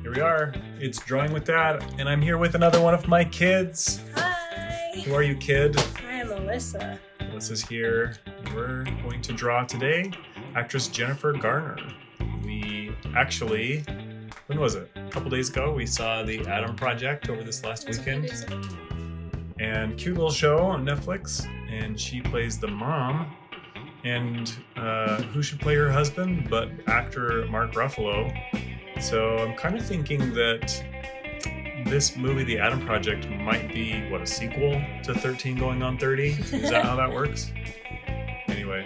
Here we are. It's Drawing with Dad, and I'm here with another one of my kids. Hi. Who are you, kid? I am Alyssa. Alyssa's here. We're going to draw today actress Jennifer Garner. We actually, when was it? A couple days ago, we saw the Adam Project over this last weekend. And cute little show on Netflix. And she plays the mom. And who should play her husband but actor Mark Ruffalo. So I'm kind of thinking that this movie, The Adam Project, might be, a sequel to 13 Going on 30? Is that how that works? Anyway,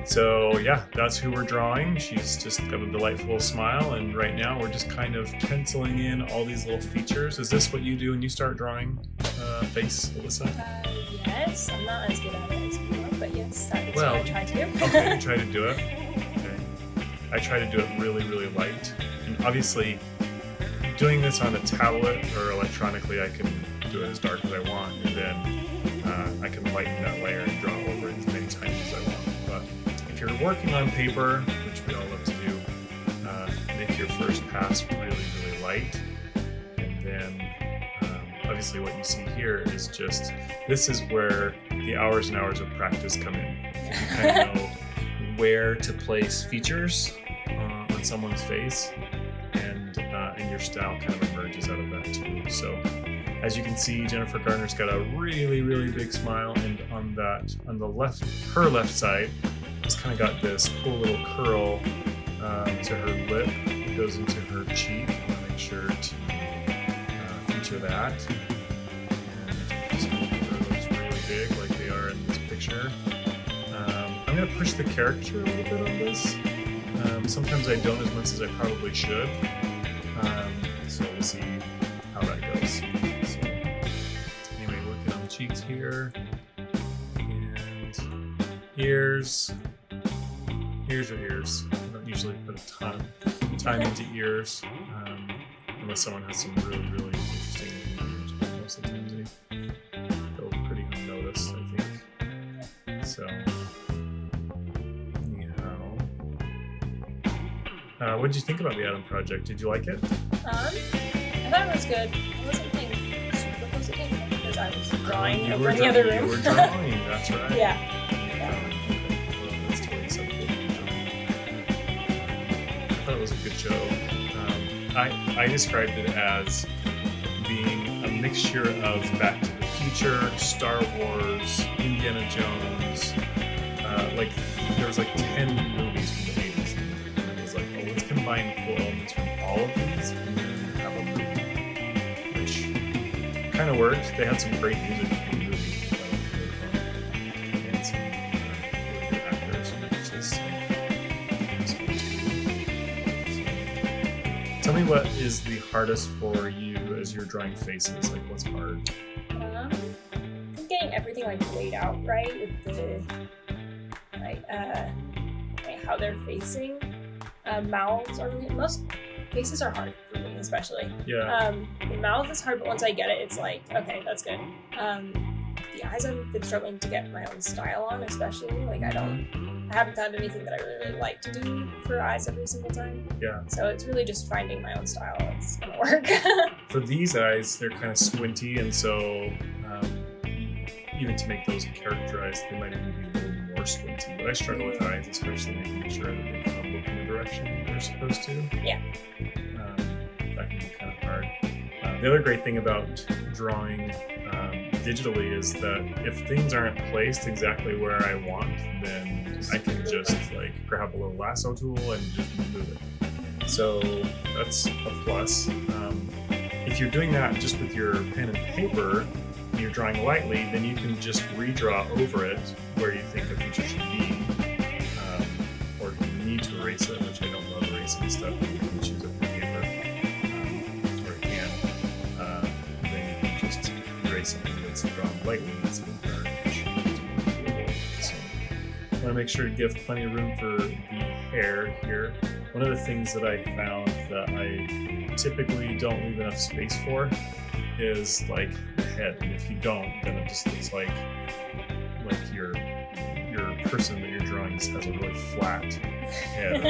so yeah, that's who we're drawing. She's just got a delightful smile, and right now we're just kind of penciling in all these little features. Is this what you do when you start drawing face, Alyssa? Yes, I'm not as good at it as you are, but yes, that's Well, what I try to do. Okay, you try to do it. Okay. I try to do it really, really light. And obviously, doing this on a tablet or electronically, I can do it as dark as I want, and then I can lighten that layer and draw over it as many times as I want. But if you're working on paper, which we all love to do, make your first pass really, really light. And then, obviously what you see here is just, this is where the hours and hours of practice come in. You kind of know where to place features on someone's face, and your style kind of emerges out of that too. So as you can see, Jennifer Garner's got a really, really big smile, and on the left, her left side, it's kind of got this cool little curl to her lip. It goes into her cheek. I want to make sure to feature that. And just make her lips really big like they are in this picture. I'm going to push the caricature a little bit on this. Sometimes I don't as much as I probably should. So we'll see how that goes. So anyway, working on the cheeks here. And ears. Ears are ears. I don't usually put a ton of time into ears. Unless someone has some really, really interesting ears. But most of the time they go pretty unnoticed, I think. So what did you think about the Adam Project? Did you like it? I thought it was good. I wasn't paying super close attention because I was drawing over in the other room. You were drawing, that's right. Yeah. Okay. Well, that's totally acceptable. I thought it was a good show. I described it as being a mixture of Back to the Future, Star Wars, Indiana Jones. Like there was like 10 movies from the 80s. And it was like, oh, let's combine cool elements from all of these and then have a movie, which kind of worked. They had some great music in the movie. And some really good actors. It's just tell me, what is the hardest for you as you're drawing faces? Like, what's hard? Getting everything laid out right with the how they're facing. Mouths are really, most faces are hard for me, especially. Yeah. The mouth is hard, but once I get it, it's like, okay, that's good. The eyes, I've been struggling to get my own style on, especially. Like I haven't found anything that I really like to do for eyes every single time. Yeah. So it's really just finding my own style that's gonna work. For these eyes, they're kind of squinty, and so even to make those characterized, they might even be a little more squinty. But I struggle with eyes, especially making sure that they kind of look in the direction they're supposed to. Yeah. That can be kind of hard. The other great thing about drawing digitally is that if things aren't placed exactly where I want, then I can just grab a little lasso tool and just move it. So that's a plus. If you're doing that just with your pen and paper, and you're drawing lightly, then you can just redraw over it where you think a feature should be, or if you need to erase it, which I don't love erasing stuff. You can choose a paper, or you can. Then you can just erase something that's drawn lightly instead of dark, which is more doable. So I want to make sure to give plenty of room for the hair here. One of the things that I found that I typically don't leave enough space for is like the head, and if you don't, then it just looks like your person that you're drawing has a really flat head.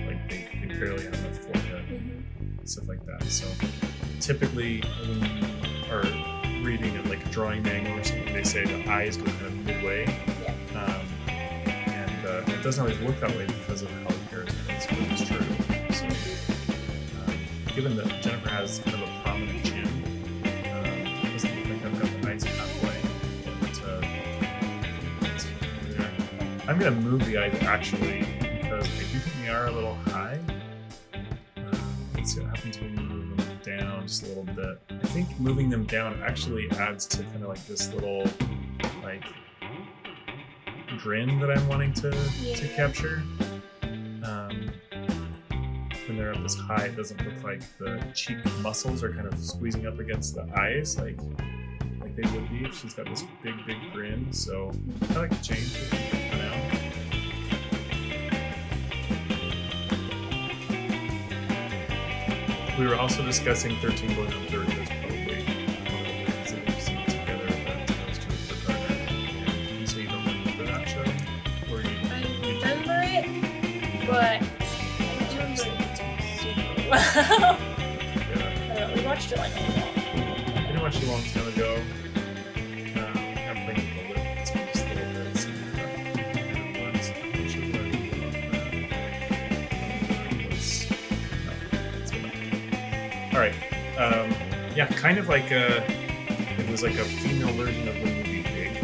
Like they barely have enough forehead. stuff like that. So typically when you are reading it like a drawing manual or something, they say the eyes go kind of midway. Yeah. And it doesn't always look that way because of how the hair is placed, but it's true. So given that Jennifer has kind of a prominent chin, it doesn't look like I've got the eyes halfway. But it's over there. I'm going to move the eyes actually because I do think they are a little high. Let's see what happens when we move them down just a little bit. I think moving them down actually adds to kind of like this little like grin that I'm wanting to capture. When they're up this high, it doesn't look like the cheek muscles are kind of squeezing up against the eyes like they would be if she's got this big grin. So I like to change it for now. We were also discussing 13 going on 30. That's probably one of the movies that we've seen together that was Jennifer Garner. And you say you don't remember that show? Or you remember it, but I don't remember it super well. Yeah. I don't know, we watched it like a long time ago. I didn't watch it a long time ago. I'm thinking a little bit. It's just a little bit. So all right. Yeah, kind of like it was like a female version of the movie Big,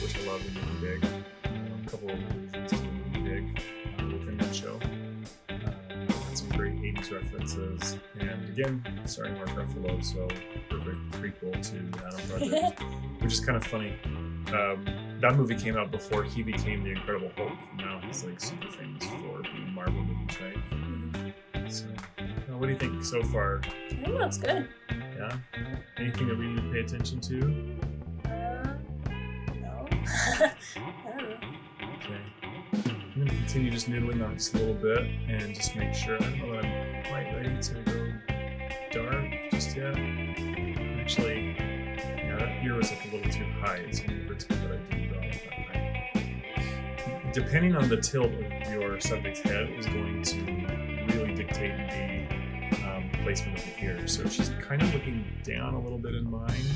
which I love the movie Big. A couple of versions of the movie Big within that show. Had some great 80s references. And again, starring Mark Ruffalo, so perfect prequel to Adam Project, which is kind of funny. That movie came out before he became the Incredible Hulk. Now he's like super famous for being Marvel movies, right? So, what do you think so far? I think that's good. Yeah? Anything that we need to pay attention to? No. I don't know. Okay. I'm going to continue just noodling on just a little bit and just make sure. I don't know that I'm quite ready to go dark just yet. Actually, yeah, that ear was like a little too high. So I'm going to pretend that I didn't draw it that high. Depending on the tilt of your subject's head is going to really dictate the placement of the ears. So she's kind of looking down a little bit in mine,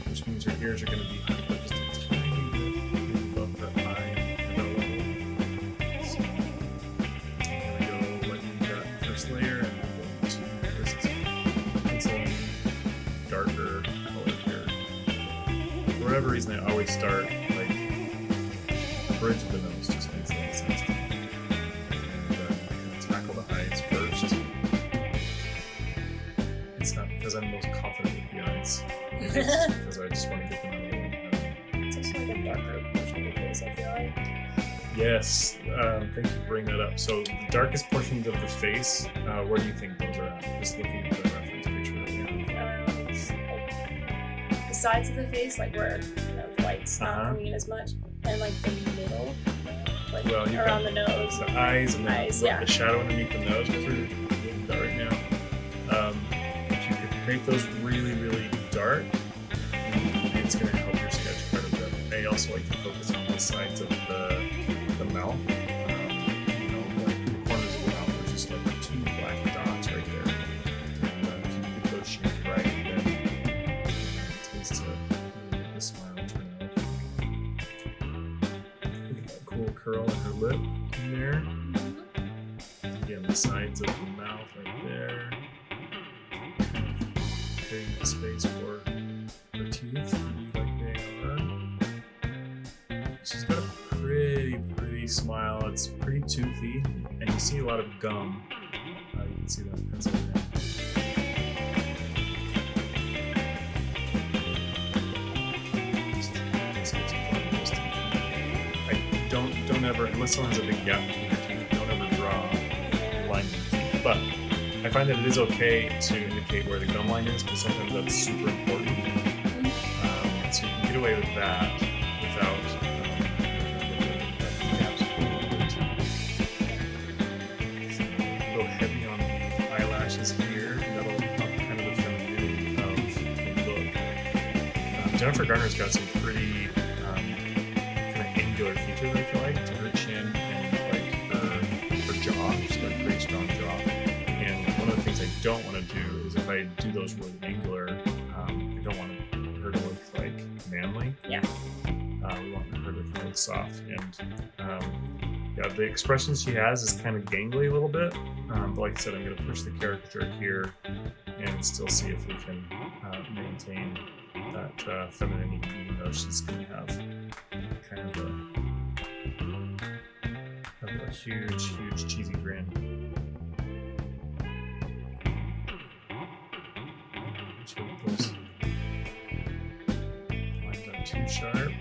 which means her ears are going to be just a tiny bit above the eye and the level. So I'm going to go lightening that first layer and then go to this penciling darker color here. For whatever reason, I always start like the bridge of the nose just makes a lot of sense to me. And I'm going to tackle the eyes first. It's not because I'm most confident with the eyes. It's just because I just want to get them out of the way. It's also like a darker portion of the face, I feel like. Yes, thank you for bringing that up. So the darkest portions of the face, where do you think those are at? Just looking at the reference picture that we have. Like the sides of the face, like where the light's not coming in as much, and like the middle, like around the nose. The eyes and the shadow underneath the nose is really dark now. If you could make those really dark, it's going to help your sketch quite a bit. I also like to focus on the sides of the mouth. Like the corners of the mouth, there's just like 2 black dots right there. And if you get those shaped right, then it tends to really make the smile turn out. Look at that cool curl in her lip in there. Again, the sides of the mouth right there. Creating the space for her teeth to be like they are. She's got a pretty smile. It's pretty toothy, and you see a lot of gum. You can see that pencil there. Don't ever, unless someone has a big gap between their teeth, don't ever draw lines in the teeth. But I find that it is okay to indicate where the gum line is, because sometimes that's super important. So you can get away with that without gaps between the teeth. So a little heavy on the eyelashes here, and that'll up kind of the femininity of the look. Jennifer Garner's got some pretty kind of angular features, I feel like, to her chin and like her jaw. She's got a pretty strong jaw. And one of the things don't want to do is if I do those really angular, I don't want her to look like manly. Yeah. We want her to kind of look soft. And yeah, the expression she has is kind of gangly a little bit. But like I said, I'm going to push the caricature here and still see if we can maintain that femininity, even though she's going to have kind of a huge cheesy grin. Those lines aren't too sharp.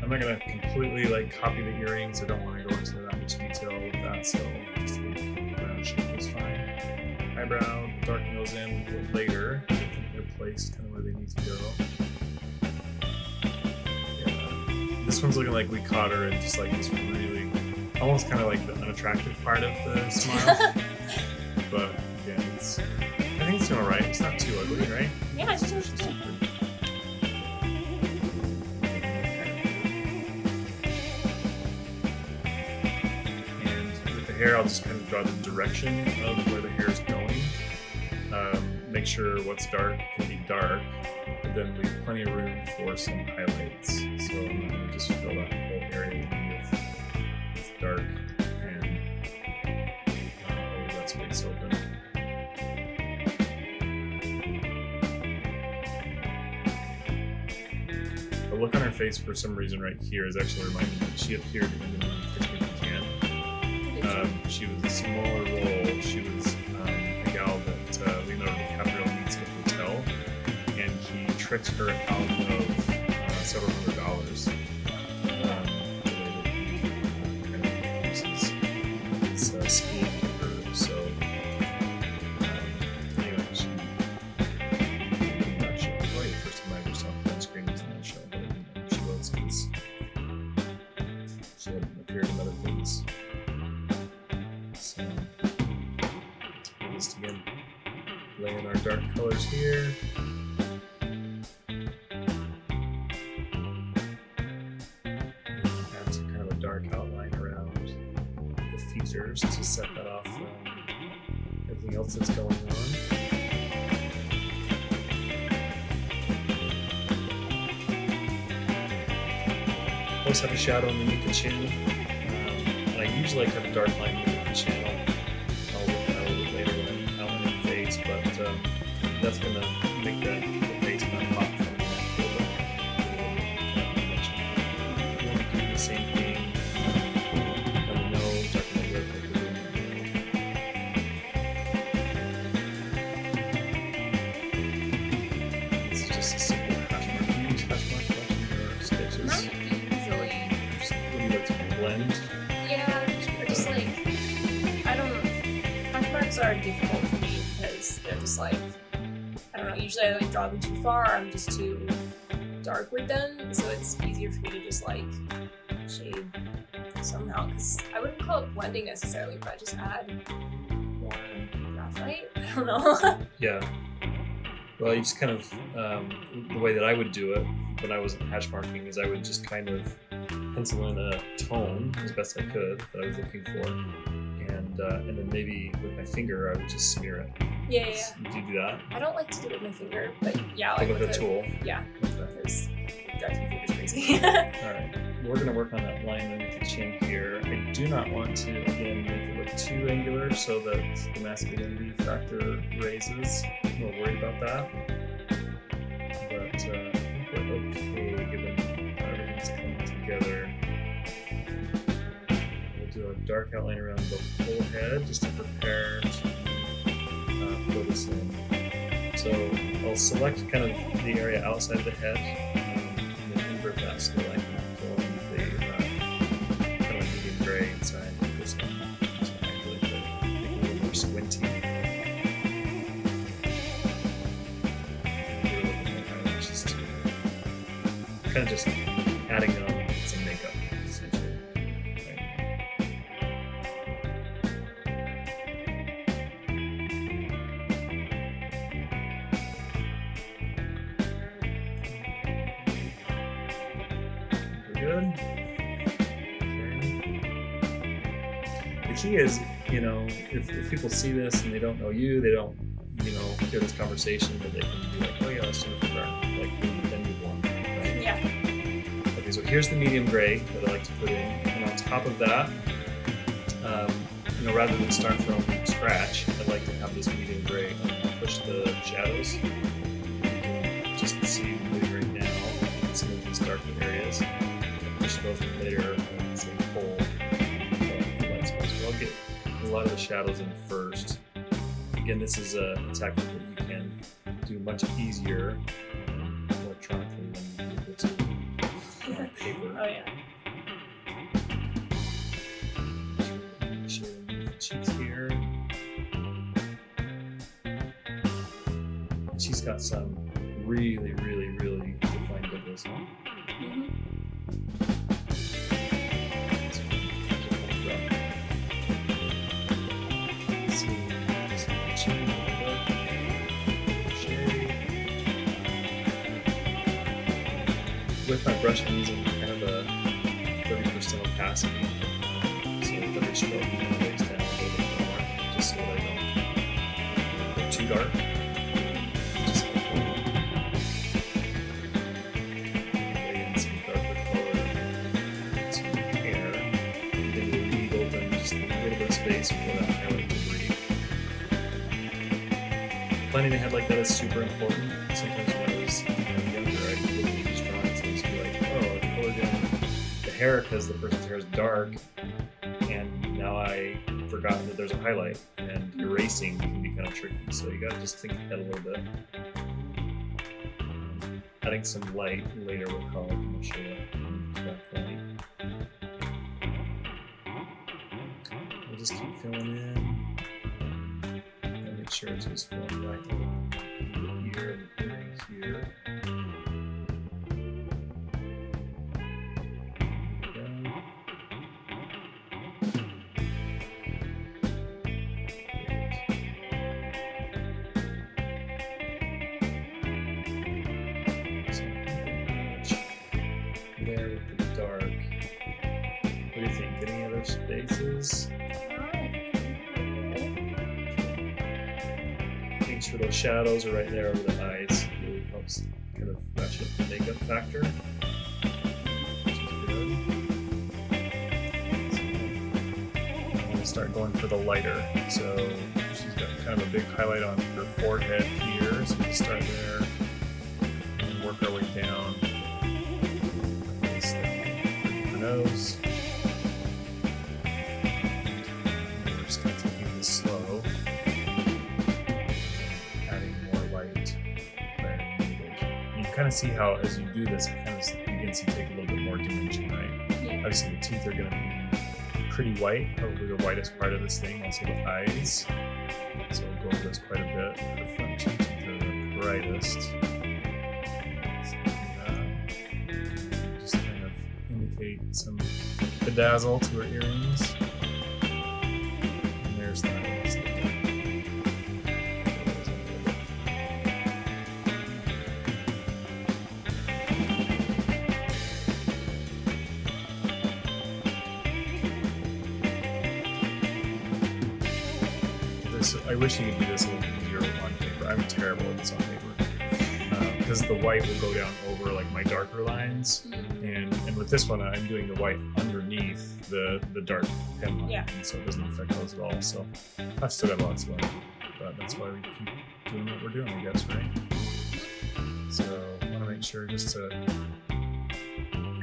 I'm not going to completely like copy the earrings. I don't want to go into that much detail with that, so just a little round shape is fine. Eyebrow, darken those in a little later. I think they're placed kind of where they need to go. Yeah. This one's looking like we caught her in just like this really, almost kind of like the unattractive part of the smile. But again, I think it's doing alright. It's not too ugly, right? Yeah, it's just hair, I'll just kind of draw the direction of where the hair is going. Make sure what's dark can be dark, but then leave plenty of room for some highlights. So I'm going to just fill that whole area in with dark and leave that space open. The look on her face for some reason right here is actually reminding me that she appeared in the movie Catch Me If You Can. She was a smaller role. She was a gal that Leonardo DiCaprio meets at a hotel, and he tricks her out of several $100s. The way that he kind of uses his scheme with her. So, anyway, I'm not sure. Probably the first time I ever saw her on screen was in that show, but I didn't know who she was because she had appeared in other things. So, just again, laying our dark colors here. And add some kind of a dark outline around the features to set that off from everything else that's going on. Always have a shadow underneath the chin. And I usually like to have a dark line underneath the chin. I'll look at that a little bit later when I'm outlining the face, but that's going to make the face not pop coming in a little bit. You want to do the same thing on the nose, darken the lip like we're doing here. This is just a simple hash mark. Do you use hash mark collection or sketches? not usually. What do you like to blend? Yeah, I just like, I don't know. Hash marks are difficult for me because they're just like, I don't know, usually I like draw them too far, I'm just too dark with them, so it's easier for me to just like shade somehow, because I wouldn't call it blending necessarily, but I just add more graphite. I don't know. Yeah. Well, you just kind of, the way that I would do it when I wasn't hash marking is I would just kind of pencil in a tone as best I could that I was looking for, and then maybe with my finger I would just smear it. Yeah. Do you do that? I don't like to do it with my finger, but yeah, like Like with a tool? Yeah, Okay. because it drives my fingers crazy. Alright, we're going to work on that line underneath the chin here. I do not want to, again, make it look too angular so that the masculinity factor raises. I'm a little worried about that. But I think we're okay given how everything's coming together. We'll do a dark outline around the whole head just to prepare to fill this in. So I'll select kind of the area outside the head and then invert that so that I can fill in the kind of medium gray inside this one. So I really could make it a little more squinty. Do a little bit more eyelashes too. Kind of just adding on some makeup essentially. good. Okay. The key is, you know, if people see this and they don't know you, they don't, you know, hear this conversation, but they can be like, oh yeah, that's Jennifer Garner. Like, then you've won, right? Yeah. Okay, so here's the medium gray that I like to put in, and on top of that, you know, rather than start from scratch, I like to have this medium gray push the shadows. You can just see right now some of these darker areas. Push those in later and say pull the light spots. So I'll get a lot of the shadows in first. Again, this is a technique that you can do much easier electronically than you do on paper. Oh yeah. Cheeks here. And she's got some really, really, really defined dimples. Huh? With my brush, I'm using kind of a 30% opacity, so every stroke kind of lays down a little bit more, just so that I don't go too dark. Just lay in some darker color to hair, and then we'll leave open just a little bit of space for that highlight to breathe. Planning ahead like that is super important. Sometimes when I was younger, I would look at these drawings and just be like, oh, I colored in the hair because the person's hair is dark, and now I forgot that there's a highlight, and erasing can be kind of tricky, so you gotta just think ahead a little bit. Adding some light later will help, and I'll show you at that point. We'll just keep filling in, and make sure it's just filling right along here, and here. There with the dark. What do you think? Any other spaces? Making sure those shadows are right there over the eyes really helps kind of ratchet the makeup factor. Which is good. So I'm going to start going for the lighter. So she's got kind of a big highlight on her forehead here, so we'll start there and work our way down. Nose. We're just kind of taking this slow, adding more light. You kind of see how, as you do this, it kind of begins to take a little bit more dimension, right? Yeah. Obviously, the teeth are going to be pretty white, probably the whitest part of this thing. Also, the eyes. So we'll go over this quite a bit. The front two teeth are the brightest. Some bedazzle to her earrings. And there's that. This, I wish you could do this a little easier on paper. I'm terrible at this on paper. Because the white will go down over like my darker lines, and with this one I'm doing the white underneath the dark pen line, and so it doesn't affect those at all. So I've still got lots of them, but that's why we keep doing what we're doing, I guess, right? So I want to make sure just to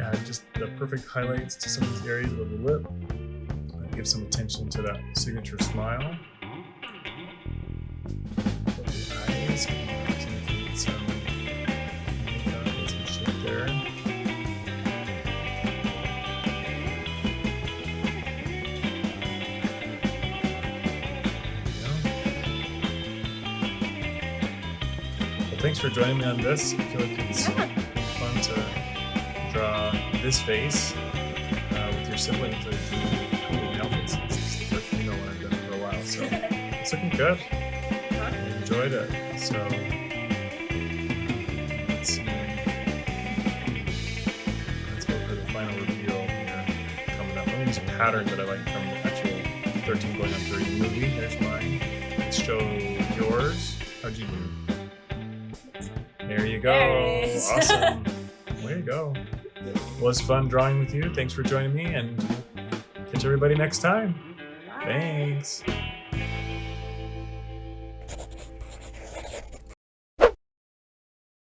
add just the perfect highlights to some of these areas of the lip, give some attention to that signature smile. The eyes, some there. Well, thanks for joining me on this. I feel like it's fun to draw this face with your siblings. I do nail faces. This is the first one I've done for a while, so it's looking good. I enjoyed it. So let's see. Let's go for the final use a pattern that I like from the actual 13 Going on 30 movie. There's mine. Let's show yours. How'd you do? There you go. There it is. Awesome. Way to go. Was fun drawing with you. Thanks for joining me, and catch everybody next time. Bye. Thanks.